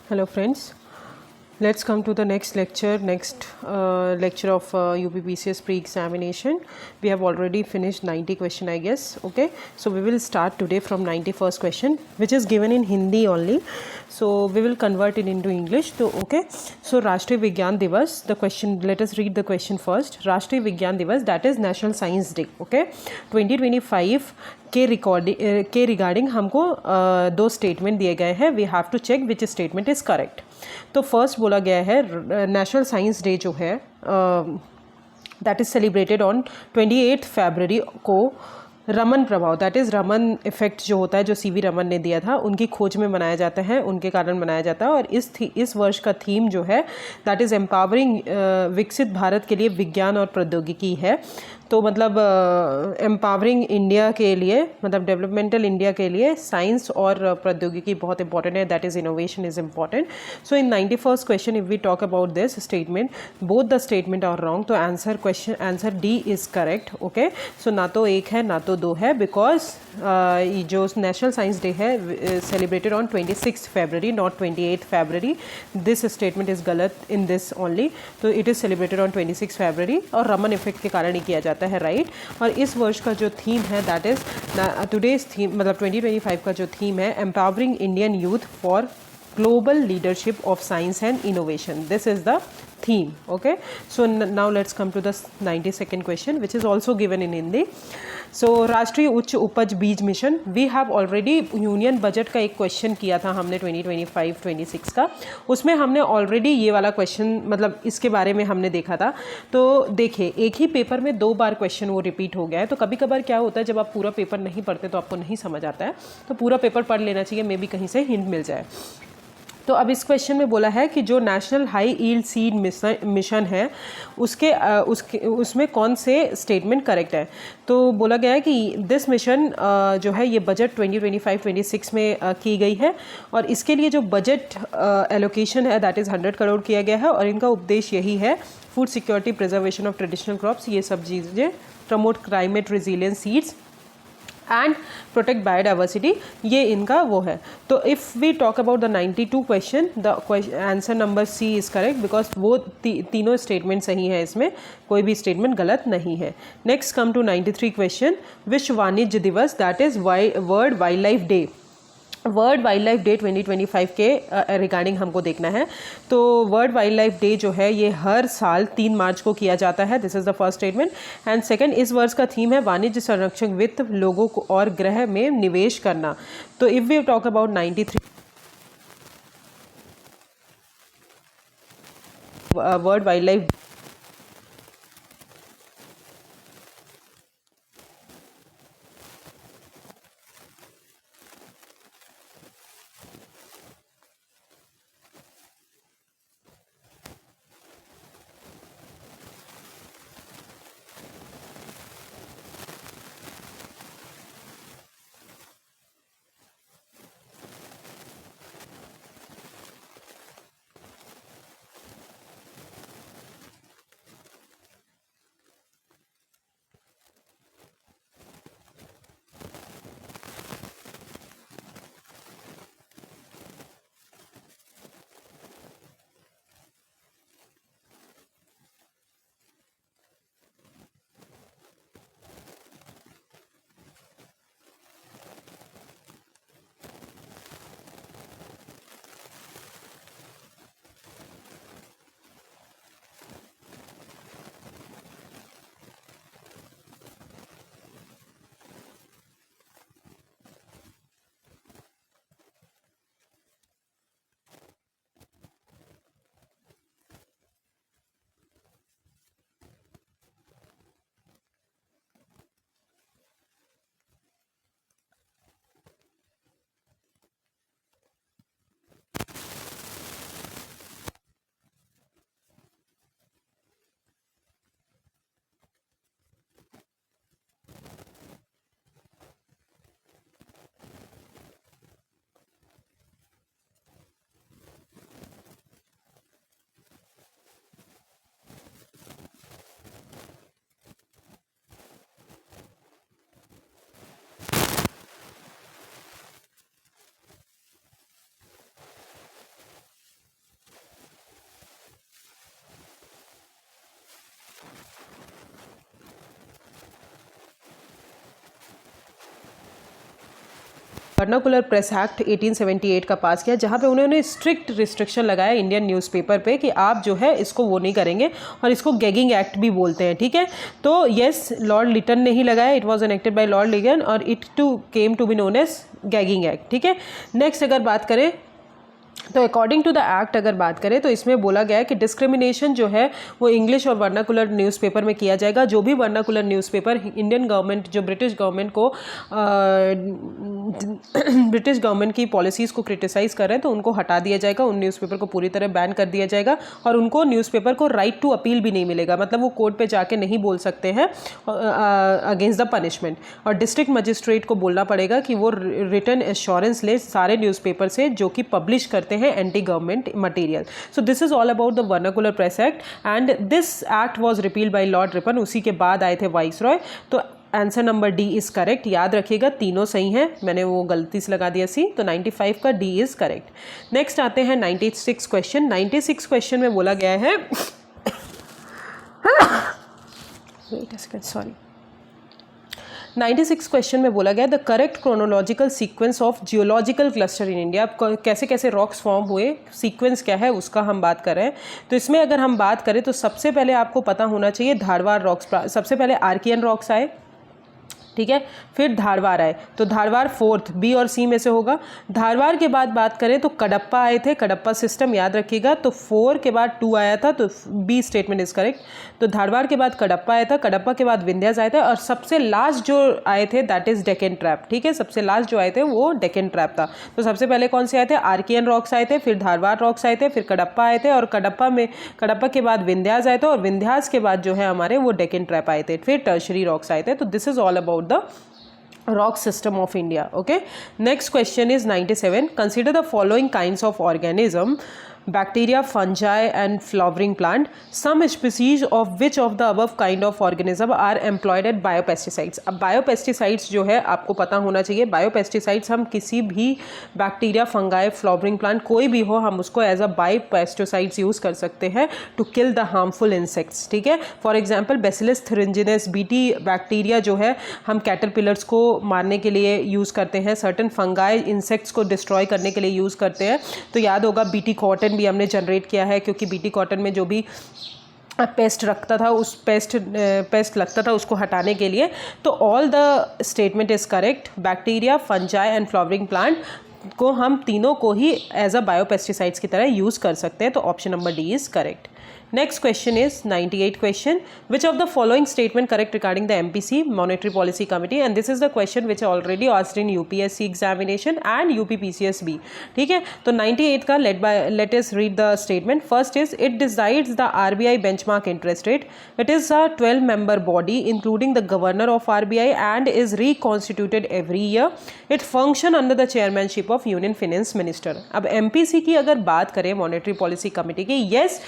Hello friends, let's come to the next lecture of UPPCS pre-examination. We have already finished 90 question I guess. Okay, so we will start today from 91st question, which is given in Hindi only. So we will convert it into English. So okay, so Rashtriya Vigyan Divas, the question, let us read the question first. Rashtriya Vigyan Divas, that is National Science Day. Okay, 2025 के regarding हमको दो statement दिए गए हैं. We have to check which statement is correct. तो first बोला गया है नेशनल साइंस डे जो है दैट इज़ सेलिब्रेटेड ऑन 28 फरवरी को रमन प्रभाव, दैट इज़ रमन इफेक्ट जो होता है, जो सीवी रमन ने दिया था, उनकी खोज में मनाया जाता है, उनके कारण मनाया जाता है. और इस वर्ष का थीम जो है दैट इज़ एम्पावरिंग, विकसित भारत के लिए विज्ञान और प्रौद्योगिकी है. तो मतलब एम्पावरिंग इंडिया के लिए, मतलब डेवलपमेंटल इंडिया के लिए साइंस और प्रौद्योगिकी बहुत इंपॉर्टेंट है. That is innovation is important. So in 91st question if we talk about this statement, both the statement are wrong. तो answer D is correct. Okay, so ना तो एक है ना तो दो है, बिकॉज जो नेशनल साइंस डे है celebrated on 26 February not 28 February. This statement is गलत इन दिस ओनली. तो इट इज़ सेलिब्रेटेड ऑन 26 फरवरी और रमन इफेक्ट के कारण ही किया जाता है, राइट. और इस वर्ष का जो थीम है दैट इज़ टुडेज थीम, मतलब 2025 का जो थीम है empowering Indian youth for global leadership of science and innovation. This is the theme. Okay, so now let's come to the 92nd question, which is also given in Hindi. So राष्ट्रीय उच्च उपज बीज mission, we have already union budget का एक question किया था हमने 2025-26 का. उसमें हमने ऑलरेडी ये वाला क्वेश्चन, मतलब इसके बारे में हमने देखा था. तो देखिए, एक ही पेपर में दो बार क्वेश्चन वो रिपीट हो गया है. तो कभी कभार क्या होता है, जब आप पूरा पेपर नहीं पढ़ते तो आपको नहीं समझ आता है, तो पूरा पेपर पढ़ लेना चाहिए, मे बी कहीं से हिंट मिल जाए. तो अब इस क्वेश्चन में बोला है कि जो national high yield seed mission है उसमें कौन से स्टेटमेंट करेक्ट है. तो बोला गया है कि दिस मिशन जो है ये बजट 2025-26 में की गई है, और इसके लिए जो बजट एलोकेशन है दैट इज़ 100 करोड़ किया गया है. और इनका उद्देश्य यही है food security, preservation of traditional crops, ये सब चीज़ें, promote climate resilience seeds and protect biodiversity, ये इनका वो है. तो if we talk about the 92 question, the answer number C is correct, because वो तीनों स्टेटमेंट सही है, इसमें कोई भी स्टेटमेंट गलत नहीं है. नेक्स्ट कम टू 93 क्वेश्चन, विश्व वाणिज्य दिवस, that is world wild life day. World wild life day 2025 के रिगार्डिंग हमको देखना है. तो वर्ल्ड वाइल्ड लाइफ डे जो है ये हर साल 3 मार्च को किया जाता है. This is the first statement. And second, इस वर्ष का थीम है वाणिज्य संरक्षण वित्त, लोगों को और ग्रह में निवेश करना. तो if we talk about 93 world wildlife vernacular press act 1878 का पास किया, जहाँ पे उन्होंने स्ट्रिक्ट रिस्ट्रिक्शन लगाया इंडियन न्यूज़पेपर पे कि आप जो है इसको वो नहीं करेंगे, और इसको गैगिंग एक्ट भी बोलते हैं, ठीक है। तो यस, लॉर्ड लिटन ने ही लगाया, it was enacted by lord Lytton और it too came to be known as gagging act, ठीक है। नेक्स्ट अगर बात करें तो अकॉर्डिंग टू द एक्ट अगर बात करें तो इसमें बोला गया है कि डिस्क्रिमिनेशन जो है वो इंग्लिश और वर्नाकुलर न्यूज़पेपर में किया जाएगा। जो भी वर्नाकुलर न्यूज़पेपर इंडियन गवर्नमेंट जो ब्रिटिश गवर्नमेंट को ब्रिटिश गवर्नमेंट की पॉलिसीज़ को क्रिटिसाइज़ कर रहे हैं तो उनको हटा दिया जाएगा, उन न्यूज़पेपर को पूरी तरह बैन कर दिया जाएगा, और उनको न्यूज़पेपर को राइट टू अपील भी नहीं मिलेगा, मतलब वो कोर्ट पे जाके नहीं बोल सकते हैं अगेंस्ट द पनिशमेंट। और डिस्ट्रिक्ट मजिस्ट्रेट को बोलना पड़ेगा कि वो रिटन एश्योरेंस ले सारे न्यूज़पेपर से जो कि पब्लिश करते हैं anti government material. So this is all about the vernacular press act and this act was repealed by lord Ripon. उसी के बाद आए थे वाइसरॉय। तो answer number D is correct. याद रखिएगा तीनों सही हैं, मैंने वो गलती से लगा दिया सी, तो 95 का डी इज करेक्ट। नेक्स्ट आते हैं 96 क्वेश्चन। 96 क्वेश्चन में बोला गया है wait a second, sorry 96 question में बोला गया the correct chronological sequence of geological cluster in India. कैसे कैसे रॉक्स फॉर्म हुए, सीक्वेंस क्या है उसका हम बात कर रहे हैं। तो इसमें अगर हम बात करें तो सबसे पहले आपको पता होना चाहिए धारवाड़ रॉक्स, सबसे पहले आर्कियन रॉक्स आए, ठीक है, फिर धारवाड़ आए, तो धारवाड़ फोर्थ, बी और सी में से होगा। धारवाड़ के बाद बात करें तो कडप्पा आए थे, कडप्पा सिस्टम याद रखिएगा, तो 4 के बाद 2 आया था, तो बी स्टेटमेंट इज करेक्ट। तो धारवाड़ के बाद कडप्पा आया था, कडप्पा के बाद विंध्यास आया था, और सबसे लास्ट जो आए थे दैट इज डेक्कन ट्रैप, ठीक है, सबसे लास्ट जो आए थे वो डेक्कन ट्रैप था। तो सबसे पहले कौन से आए थे, आर्कियन रॉक्स आए थे, फिर धारवाड़ रॉक्स आए थे, फिर कडप्पा आए थे, और कडप्पा के बाद विंध्यास आए थे, और विंध्यास के बाद जो है हमारे वो डेक्कन ट्रैप आए थे, फिर टर्शरी रॉक्स आए थे। तो this is all about the rock system of India. Okay, next question is 97. Consider the following kinds of organism: bacteria, fungi and flowering plant. Some species of which of the above kind of organism are employed at biopesticides. अब biopesticides जो है आपको पता होना चाहिए, biopesticides हम किसी भी बैक्टीरिया, फंगाई, फ्लावरिंग प्लांट कोई भी हो हम उसको एज अ बायोपेस्टिसाइड्स यूज़ कर सकते हैं to kill the harmful insects, ठीक है। For example Bacillus thuringiensis BT bacteria जो है हम कैटरपिलर्स को मारने के लिए यूज़ करते हैं, सर्टन फंगाई इंसेक्ट्स को डिस्ट्रॉय करने के लिए यूज़ करते हैं। तो याद होगा बीटी कॉटन भी हमने जनरेट किया है, क्योंकि बीटी कॉटन में जो भी पेस्ट रखता था उस पेस्ट लगता था उसको हटाने के लिए। तो all the statement is correct. Bacteria, fungi and flowering plant को हम तीनों को ही एज अ बायोपेस्टिसाइड्स की तरह यूज़ कर सकते हैं। तो option number D is correct. Next question is 98 question. Which of the following statement correct regarding the MPC, Monetary Policy Committee? And this is the question which already asked in UPSC examination and UPPCSB. ठीक है, तो 98 का let us read the statement. First is it decides the RBI benchmark interest rate. It is a 12-member body including the governor of RBI and is reconstituted every year. It function under the chairmanship of Union Finance Minister. अब MPC की अगर बात करें monetary policy committee की, yes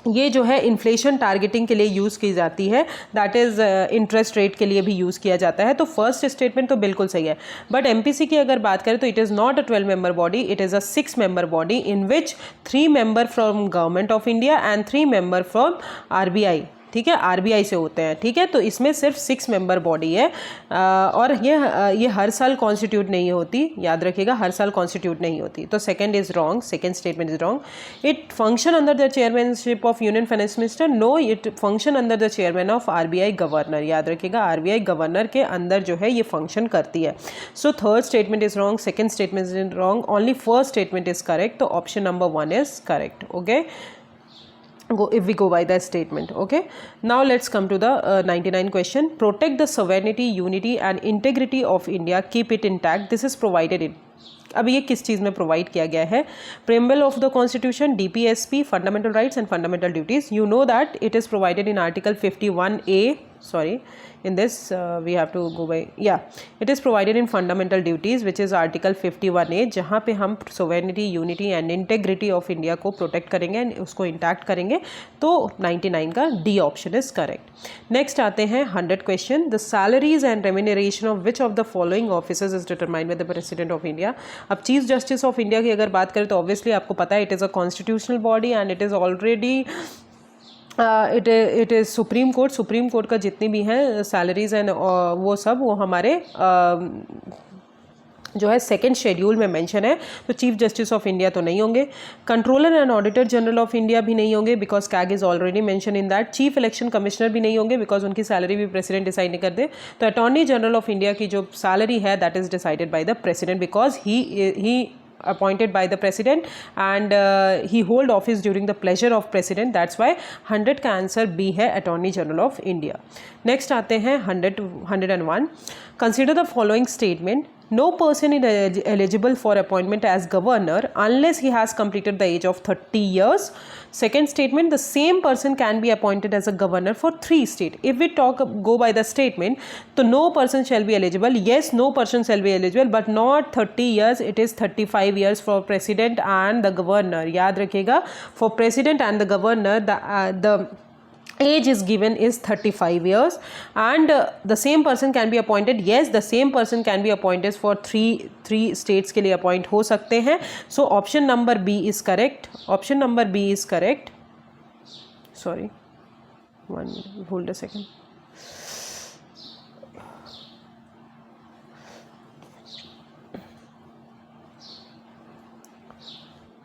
ये जो है inflation targeting के लिए यूज़ की जाती है, दैट इज़ इंटरेस्ट रेट के लिए भी यूज़ किया जाता है। तो फर्स्ट स्टेटमेंट तो बिल्कुल सही है। बट एमपीसी की अगर बात करें तो it is not a 12 member body, it is a 6 member body in which 3 member from government of India and 3 member from RBI, ठीक है, आरबीआई से होते हैं, ठीक है। तो इसमें सिर्फ 6 मेंबर बॉडी है और ये हर साल कॉन्स्टिट्यूट नहीं होती, याद रखिएगा, हर साल कॉन्स्टिट्यूट नहीं होती। तो second is wrong, second statement is wrong. It function under the chairmanship of union finance minister, no, it function under the chairman of RBI governor. याद रखिएगा आरबीआई गवर्नर के अंदर जो है ये फंक्शन करती है। So third statement is wrong, second statement is wrong, only first statement is correct. तो option number 1 is correct. Okay, if we go by the statement. Okay, now let's come to the 99 question. Protect the sovereignty, unity and integrity of India, keep it intact. This is provided in, अब ये किस चीज़ में provide किया गया है? Preamble of the constitution, DPSP, fundamental rights and fundamental duties. You know that it is provided in article 51A, sorry, in this we have to go by, it is provided in fundamental duties which is article 51A, जहाँ पे हम sovereignty, unity and integrity of India को protect करेंगे, उसको intact करेंगे। तो 99 का D option is correct. Next आते हैं 100 question. The salaries and remuneration of which of the following officers is determined by the president of India. अब chief justice of India की अगर बात करें तो ऑब्वियसली आपको पता है it is a constitutional body and it is already it is supreme court का जितनी भी हैं सैलरीज एंड वो सब वो हमारे जो है सेकंड शेड्यूल में मेंशन है। तो चीफ जस्टिस ऑफ इंडिया तो नहीं होंगे, controller and auditor general of India भी नहीं होंगे because CAG is already mention in that, chief election commissioner भी नहीं होंगे बिकॉज उनकी सैलरी भी प्रेसिडेंट डिसाइड नहीं कर दे। तो अटॉर्नी जनरल ऑफ इंडिया की जो सैलरी है that is decided by the president because he appointed by the president and he hold office during the pleasure of president, that's why 100 का answer B है attorney general of India. Next आते हैं 101, consider the following statement, no person is eligible for appointment as governor unless he has completed the age of 30 years. Second statement, the same person can be appointed as a governor for 3 states. If we go by the statement, so no person shall be eligible. Yes, no person shall be eligible, but not 30 years. It is 35 years for president and the governor. याद रखिएगा, for president and the governor, the age is given is 35 years and the same person can be appointed. Yes, the same person can be appointed for three states के लिए appoint हो सकते हैं. So option number B is correct. Option number B is correct. Sorry, hold a second.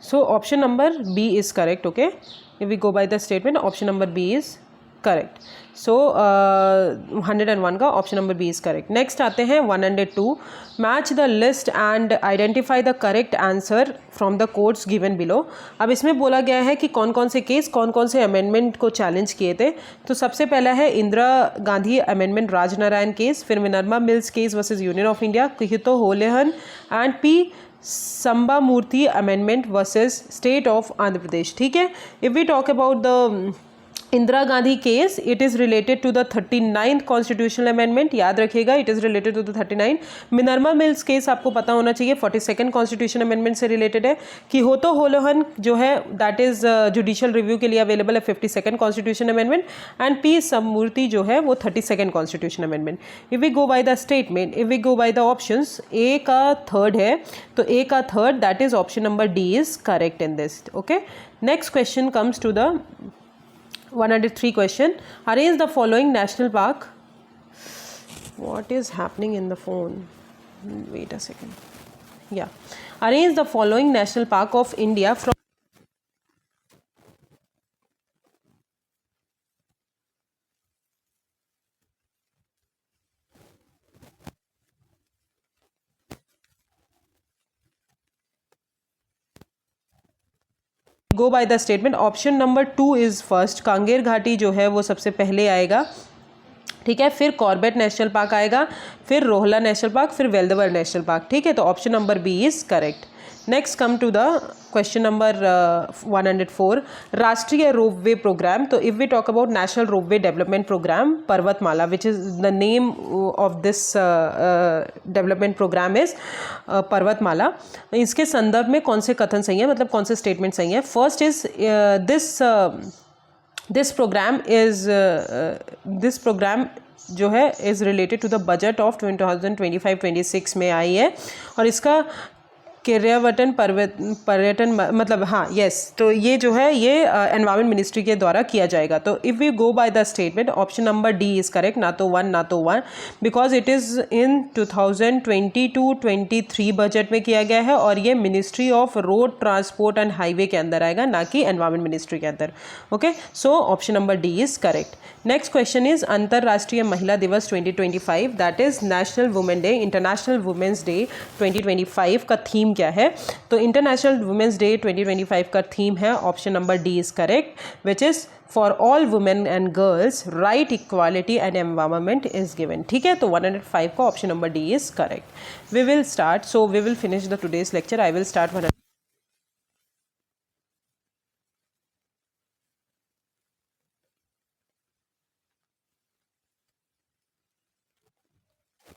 So option number B is correct. Okay, if we go by the statement, option number B is correct. So 101 का option number B is correct. Next आते हैं 102, match the list and identify the correct answer from the codes given below. अब इसमें बोला गया है कि कौन कौन से केस, कौन कौन से अमेंडमेंट को चैलेंज किए थे. तो सबसे पहला है इंदिरा गांधी अमेंडमेंट राजनारायण केस, फिर Minerva Mills case versus union of India, Kihoto Hollohan and P Sambamurthy amendment versus state of Andhra Pradesh. ठीक है, if we talk about the Indira Gandhi case, it is related to the 39th constitutional amendment. याद रखिएगा, it is related to the 39. Minerva Mills case आपको पता होना चाहिए, 42nd constitution amendment से related है. किहोतो होलोहन जो है दैट इज़ जुडिशियल रिव्यू के लिए अवेलेबल है, 52nd constitution amendment. And P Sambamurthy जो है वो 32nd constitution amendment. If we go by the statement, if we go by the options, A का थर्ड है, तो ए का third that is option number D is correct in this. Okay, next question comes to the 103 question. Arrange the following national park. What is happening in the phone? Wait a second. Yeah. Arrange the following national park of India from go by the statement. Option number 2 is first. Kanger घाटी जो है वो सबसे पहले आएगा. ठीक है, फिर कॉर्बेट नेशनल पार्क आएगा, फिर रोहला नेशनल पार्क, फिर वेल्दवर नेशनल पार्क. ठीक है, तो option number B is correct. Next come to the question number 104, राष्ट्रीय रोपवे प्रोग्राम. तो if we talk about national ropeway development programme Parvatmala, which is the name of this development programme is Parvatmala. इसके संदर्भ में कौन से कथन सही है, मतलब कौन से स्टेटमेंट सही है. फर्स्ट इज दिस प्रोग्राम जो है is related to the budget of 2025-26 में आई है, और इसका पर्यटन मतलब हाँ यस, तो ये जो है ये एनवायरमेंट मिनिस्ट्री के द्वारा किया जाएगा. तो if we go by the statement, option number D is correct. ना तो 1 ना तो 1, because it is in 2022-23 budget में किया गया है, और ये ministry of road transport and highway के अंदर आएगा, ना कि एनवायरमेंट मिनिस्ट्री के अंदर. Okay, so option number D is correct. Next question is अंतर्राष्ट्रीय महिला दिवस 2025, that is national women day, international women's day 2025 का थीम क्या है. तो इंटरनेशनल वुमेंस डे 2025 का थीम है, option number D is correct, which is for all women and girls rights equality and empowerment is given. ठीक है, तो 105 का option number D is correct. We will start, so we will finish the today's lecture. I will start